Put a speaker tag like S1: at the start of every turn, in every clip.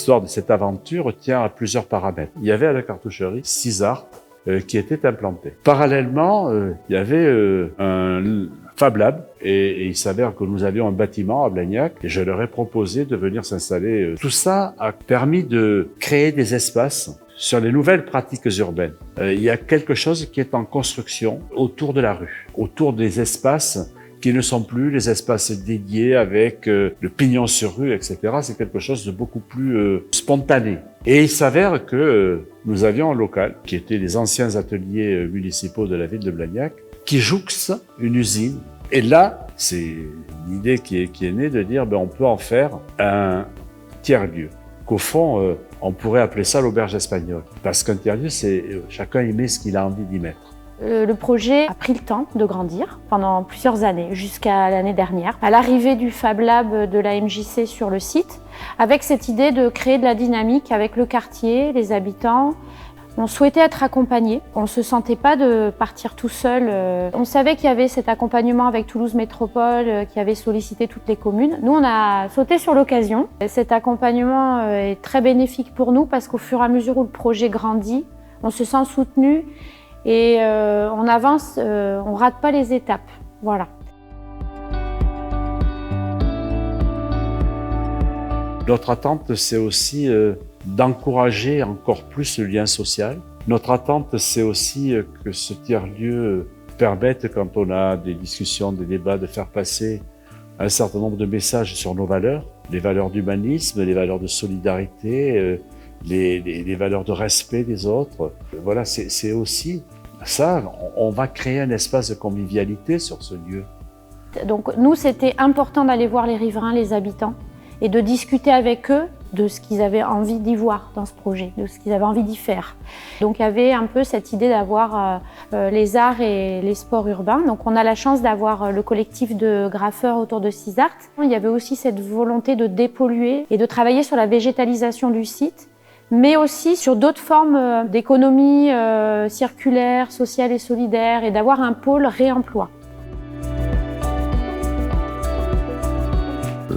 S1: l'histoire de cette aventure tient à plusieurs paramètres. Il y avait à la cartoucherie 6 arbres qui étaient implantés. Parallèlement, il y avait un Fab Lab et il s'avère que nous avions un bâtiment à Blagnac et je leur ai proposé de venir s'installer. Tout ça a permis de créer des espaces sur les nouvelles pratiques urbaines. Il y a quelque chose qui est en construction autour de la rue, autour des espaces qui ne sont plus les espaces dédiés avec le pignon sur rue, etc. C'est quelque chose de beaucoup plus spontané. Et il s'avère que nous avions un local, qui était les anciens ateliers municipaux de la ville de Blagnac, qui jouxte une usine. Et là, c'est une idée qui est née de dire on peut en faire un tiers-lieu. Qu'au fond, on pourrait appeler ça l'auberge espagnole. Parce qu'un tiers-lieu, c'est chacun y met ce qu'il a envie d'y mettre.
S2: Le projet a pris le temps de grandir pendant plusieurs années, jusqu'à l'année dernière. À l'arrivée du Fab Lab de la MJC sur le site, avec cette idée de créer de la dynamique avec le quartier, les habitants, on souhaitait être accompagné. On ne se sentait pas de partir tout seul. On savait qu'il y avait cet accompagnement avec Toulouse Métropole qui avait sollicité toutes les communes. Nous, on a sauté sur l'occasion. Cet accompagnement est très bénéfique pour nous parce qu'au fur et à mesure où le projet grandit, on se sent soutenu. Et on avance, on rate pas les étapes, voilà.
S1: Notre attente, c'est aussi d'encourager encore plus le lien social. Notre attente, c'est aussi que ce tiers-lieu permette, quand on a des discussions, des débats, de faire passer un certain nombre de messages sur nos valeurs, les valeurs d'humanisme, les valeurs de solidarité, les valeurs de respect des autres. Voilà, c'est aussi ça, on va créer un espace de convivialité sur ce lieu.
S2: Donc nous, c'était important d'aller voir les riverains, les habitants, et de discuter avec eux de ce qu'ils avaient envie d'y voir dans ce projet, de ce qu'ils avaient envie d'y faire. Donc il y avait un peu cette idée d'avoir les arts et les sports urbains. Donc on a la chance d'avoir le collectif de graffeurs autour de CISART. Il y avait aussi cette volonté de dépolluer et de travailler sur la végétalisation du site, mais aussi sur d'autres formes d'économie circulaire, sociale et solidaire, et d'avoir un pôle réemploi.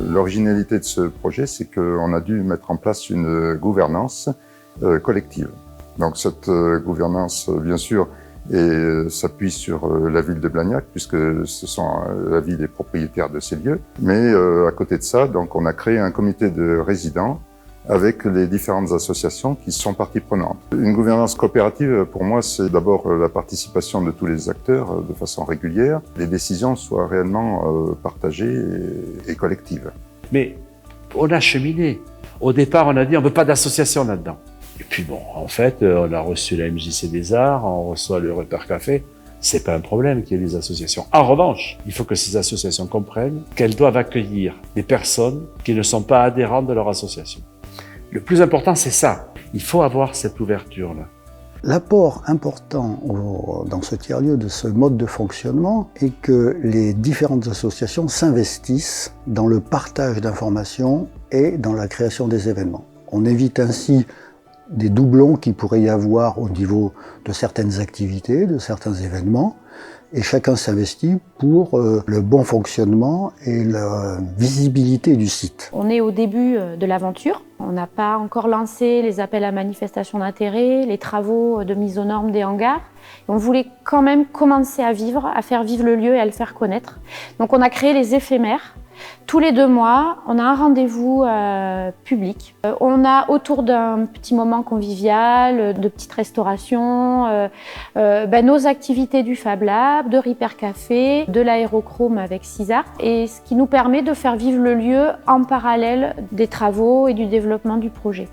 S3: L'originalité de ce projet, c'est qu'on a dû mettre en place une gouvernance collective. Donc cette gouvernance, bien sûr, s'appuie sur la ville de Blagnac, puisque ce sont la ville des propriétaires de ces lieux. Mais à côté de ça, donc, on a créé un comité de résidents avec les différentes associations qui sont parties prenantes. Une gouvernance coopérative, pour moi, c'est d'abord la participation de tous les acteurs de façon régulière. Les décisions soient réellement partagées et collectives.
S1: Mais on a cheminé. Au départ, on a dit on veut pas d'association là-dedans. Et puis bon, en fait, on a reçu la MJC des Arts, on reçoit le Repère Café. C'est pas un problème qu'il y ait des associations. En revanche, il faut que ces associations comprennent qu'elles doivent accueillir des personnes qui ne sont pas adhérentes de leur association. Le plus important, c'est ça. Il faut avoir cette ouverture-là.
S4: L'apport important dans ce tiers-lieu de ce mode de fonctionnement est que les différentes associations s'investissent dans le partage d'informations et dans la création des événements. On évite ainsi des doublons qu'il pourrait y avoir au niveau de certaines activités, de certains événements, et chacun s'investit pour le bon fonctionnement et la visibilité du site.
S2: On est au début de l'aventure. On n'a pas encore lancé les appels à manifestation d'intérêt, les travaux de mise aux normes des hangars. On voulait quand même commencer à vivre, à faire vivre le lieu et à le faire connaître. Donc on a créé les éphémères. Tous les 2 mois, on a un rendez-vous public. On a autour d'un petit moment convivial, de petites restaurations, nos activités du Fab Lab, de Repère Café, de l'aérochrome avec CISART, et ce qui nous permet de faire vivre le lieu en parallèle des travaux et du développement du projet.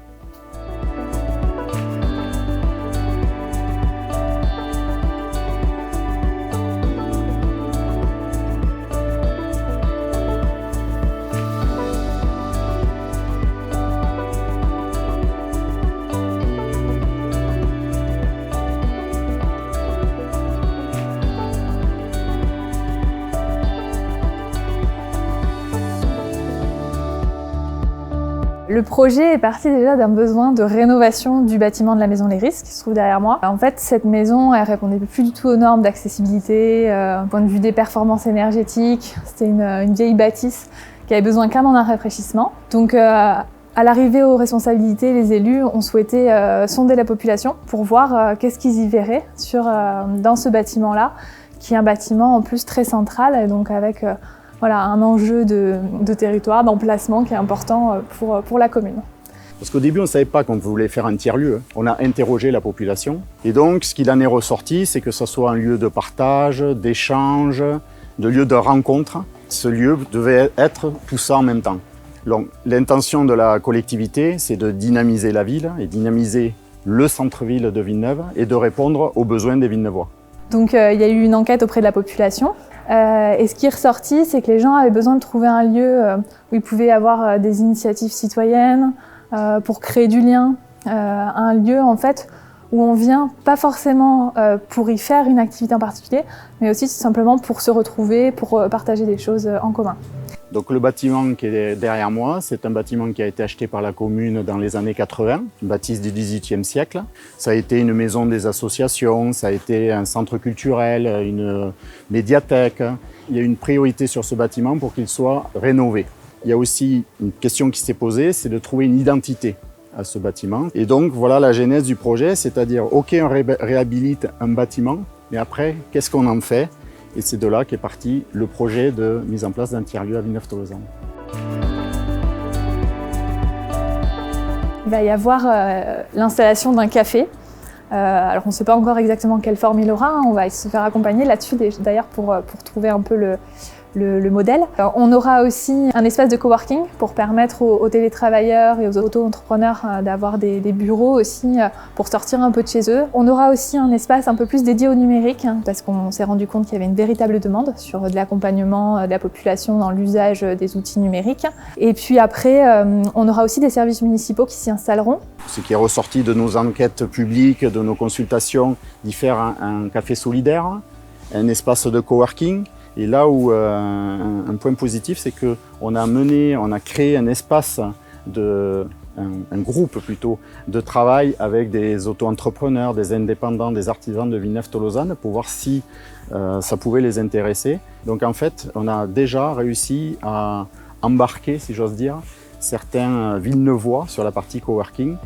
S5: Le projet est parti déjà d'un besoin de rénovation du bâtiment de la maison Les Risques, qui se trouve derrière moi. En fait, cette maison, elle répondait plus du tout aux normes d'accessibilité, d'un point de vue des performances énergétiques. C'était une vieille bâtisse qui avait besoin clairement d'un rafraîchissement. Donc, À l'arrivée aux responsabilités, les élus ont souhaité sonder la population pour voir qu'est-ce qu'ils y verraient dans ce bâtiment-là, qui est un bâtiment en plus très central, et donc avec un enjeu de territoire, d'emplacement qui est important pour la commune.
S6: Parce qu'au début, on ne savait pas qu'on voulait faire un tiers-lieu. On a interrogé la population. Et donc, ce qu'il en est ressorti, c'est que ce soit un lieu de partage, d'échange, de lieu de rencontre. Ce lieu devait être tout ça en même temps. L'intention de la collectivité, c'est de dynamiser la ville et dynamiser le centre-ville de Villeneuve et de répondre aux besoins des Villeneuvois.
S5: Donc, il y a eu une enquête auprès de la population. Et ce qui est ressorti, c'est que les gens avaient besoin de trouver un lieu où ils pouvaient avoir des initiatives citoyennes, pour créer du lien, un lieu en fait où on vient pas forcément pour y faire une activité en particulier, mais aussi tout simplement pour se retrouver, pour partager des choses en commun.
S6: Donc le bâtiment qui est derrière moi, c'est un bâtiment qui a été acheté par la commune dans les années 80, une bâtisse du XVIIIe siècle. Ça a été une maison des associations, ça a été un centre culturel, une médiathèque. Il y a une priorité sur ce bâtiment pour qu'il soit rénové. Il y a aussi une question qui s'est posée, c'est de trouver une identité à ce bâtiment. Et donc voilà la genèse du projet, c'est-à-dire ok, on réhabilite un bâtiment, mais après, qu'est-ce qu'on en fait? Et c'est de là qu'est parti le projet de mise en place d'un tiers-lieu à Villeneuve-Tolosane.
S5: Il va y avoir l'installation d'un café. Alors on ne sait pas encore exactement quelle forme il aura, on va se faire accompagner là-dessus d'ailleurs pour trouver un peu le modèle. Alors, on aura aussi un espace de coworking pour permettre aux télétravailleurs et aux auto-entrepreneurs d'avoir des bureaux aussi pour sortir un peu de chez eux. On aura aussi un espace un peu plus dédié au numérique parce qu'on s'est rendu compte qu'il y avait une véritable demande sur de l'accompagnement de la population dans l'usage des outils numériques. Et puis après, on aura aussi des services municipaux qui s'y installeront.
S6: Ce qui est ressorti de nos enquêtes publiques, de nos consultations, d'y faire un café solidaire, un espace de coworking. Et là où un point positif, c'est qu'on a créé un espace, un groupe plutôt, de travail avec des auto-entrepreneurs, des indépendants, des artisans de Villeneuve-Tolosane pour voir si ça pouvait les intéresser. Donc en fait, on a déjà réussi à embarquer, si j'ose dire, certains Villeneuvois sur la partie coworking.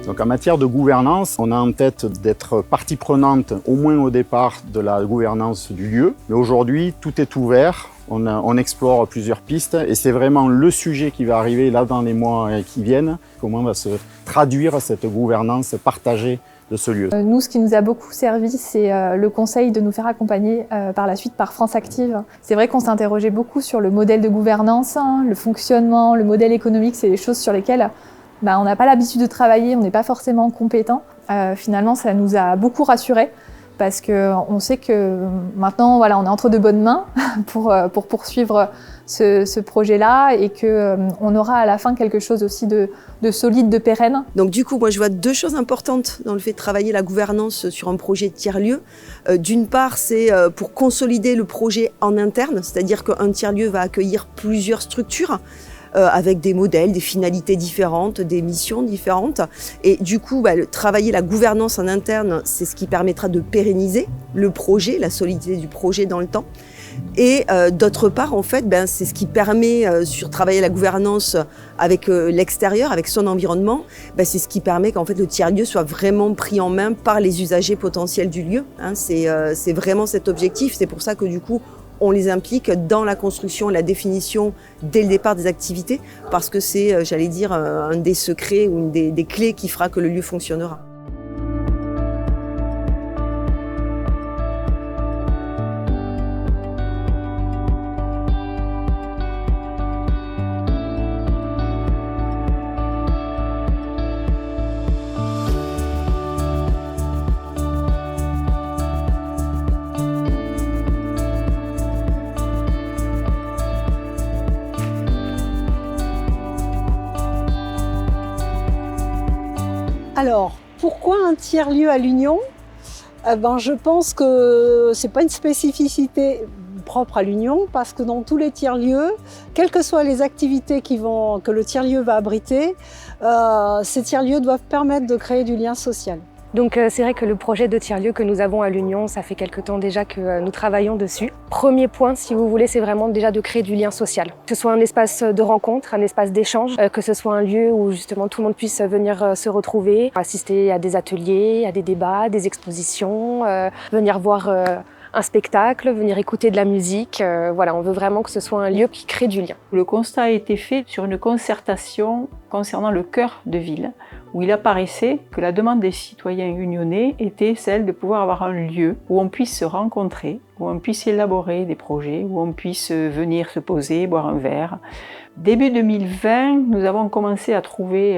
S6: Donc en matière de gouvernance, on a en tête d'être partie prenante, au moins au départ, de la gouvernance du lieu. Mais aujourd'hui, tout est ouvert, on explore plusieurs pistes et c'est vraiment le sujet qui va arriver là dans les mois qui viennent, comment va se traduire cette gouvernance partagée de ce lieu.
S5: Nous, ce qui nous a beaucoup servi, c'est le conseil de nous faire accompagner par la suite par France Active. C'est vrai qu'on s'interrogeait beaucoup sur le modèle de gouvernance, le fonctionnement, le modèle économique, c'est des choses sur lesquelles on n'a pas l'habitude de travailler, on n'est pas forcément compétent. Finalement, ça nous a beaucoup rassurés parce qu'on sait que maintenant, voilà, on est entre de bonnes mains pour poursuivre ce projet-là et qu'on aura à la fin quelque chose aussi de solide, de pérenne.
S7: Donc du coup, moi je vois deux choses importantes dans le fait de travailler la gouvernance sur un projet de tiers-lieu. D'une part, c'est pour consolider le projet en interne, c'est-à-dire qu'un tiers-lieu va accueillir plusieurs structures, avec des modèles, des finalités différentes, des missions différentes. Et du coup, travailler la gouvernance en interne, c'est ce qui permettra de pérenniser le projet, la solidité du projet dans le temps. Et d'autre part, en fait, c'est ce qui permet, sur travailler la gouvernance avec l'extérieur, avec son environnement, c'est ce qui permet qu'en fait le tiers-lieu soit vraiment pris en main par les usagers potentiels du lieu. C'est vraiment cet objectif. C'est pour ça que du coup, on les implique dans la construction et la définition dès le départ des activités, parce que c'est, j'allais dire, un des secrets ou une des clés qui fera que le lieu fonctionnera.
S8: Alors, pourquoi un tiers-lieu à l'Union ? Je pense que ce n'est pas une spécificité propre à l'Union, parce que dans tous les tiers-lieux, quelles que soient les activités que le tiers-lieu va abriter, ces tiers-lieux doivent permettre de créer du lien social.
S9: Donc c'est vrai que le projet de tiers-lieu que nous avons à l'Union, ça fait quelque temps déjà que nous travaillons dessus. Premier point, si vous voulez, c'est vraiment déjà de créer du lien social. Que ce soit un espace de rencontre, un espace d'échange, que ce soit un lieu où justement tout le monde puisse venir se retrouver, assister à des ateliers, à des débats, des expositions, venir voir un spectacle, venir écouter de la musique. Voilà, on veut vraiment que ce soit un lieu qui crée du lien.
S10: Le constat a été fait sur une concertation concernant le cœur de ville, où il apparaissait que la demande des citoyens unionnais était celle de pouvoir avoir un lieu où on puisse se rencontrer, où on puisse élaborer des projets, où on puisse venir se poser, boire un verre. Début 2020, nous avons commencé à trouver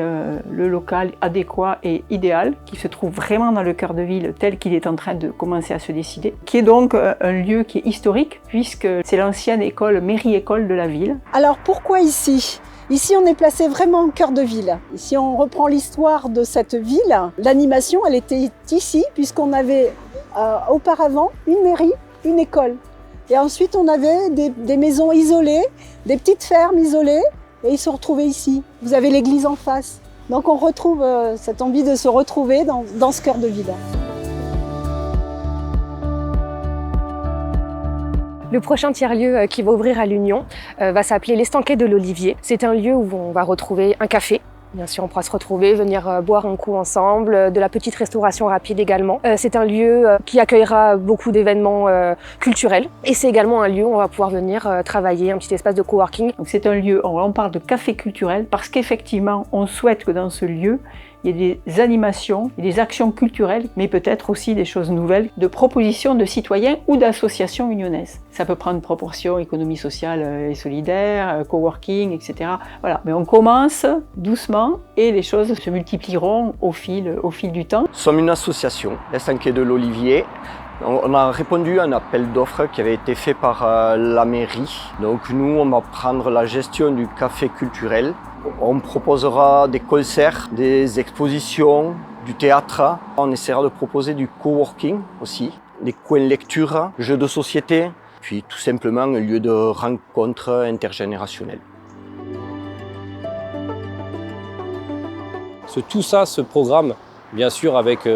S10: le local adéquat et idéal, qui se trouve vraiment dans le cœur de ville tel qu'il est en train de commencer à se décider, qui est donc un lieu qui est historique, puisque c'est l'ancienne école, mairie-école de la ville.
S8: Alors pourquoi ici ? Ici, on est placé vraiment au cœur de ville. Si on reprend l'histoire de cette ville, l'animation, elle était ici, puisqu'on avait auparavant une mairie, une école. Et ensuite, on avait des maisons isolées, des petites fermes isolées, et ils se retrouvaient ici. Vous avez l'église en face. Donc on retrouve cette envie de se retrouver dans ce cœur de ville.
S9: Le prochain tiers-lieu qui va ouvrir à l'Union va s'appeler l'Estanquet de l'Olivier. C'est un lieu où on va retrouver un café. Bien sûr, on pourra se retrouver, venir boire un coup ensemble, de la petite restauration rapide également. C'est un lieu qui accueillera beaucoup d'événements culturels. Et c'est également un lieu où on va pouvoir venir travailler, un petit espace de coworking.
S10: Donc c'est un lieu, on parle de café culturel, parce qu'effectivement, on souhaite que dans ce lieu, il y ait des animations, des actions culturelles, mais peut-être aussi des choses nouvelles, de propositions de citoyens ou d'associations unionnaises. Ça peut prendre proportion économie sociale et solidaire, coworking, etc. Voilà. Mais on commence doucement et les choses se multiplieront au fil du temps.
S11: Nous sommes une association, l'Estanquet de l'Olivier. On a répondu à un appel d'offres qui avait été fait par la mairie. Donc nous, on va prendre la gestion du café culturel. On proposera des concerts, des expositions, du théâtre. On essaiera de proposer du coworking aussi, des coins lecture, jeux de société, puis tout simplement un lieu de rencontre intergénérationnelle.
S12: Tout ça se programme, bien sûr, avec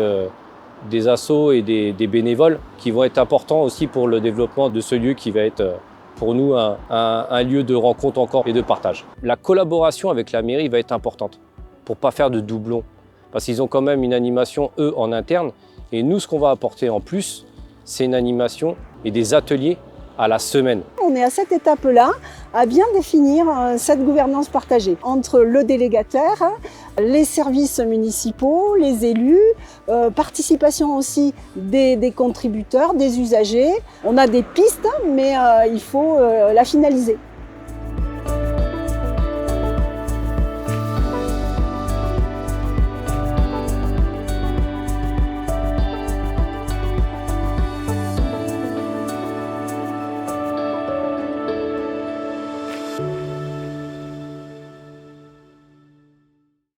S12: des assos et des bénévoles qui vont être importants aussi pour le développement de ce lieu qui va être pour nous un lieu de rencontre encore et de partage. La collaboration avec la mairie va être importante pour ne pas faire de doublons. Parce qu'ils ont quand même une animation, eux, en interne. Et nous, ce qu'on va apporter en plus, c'est une animation et des ateliers à la semaine.
S8: On est à cette étape-là, à bien définir cette gouvernance partagée entre le délégataire, les services municipaux, les élus, participation aussi des contributeurs, des usagers. On a des pistes, mais il faut la finaliser.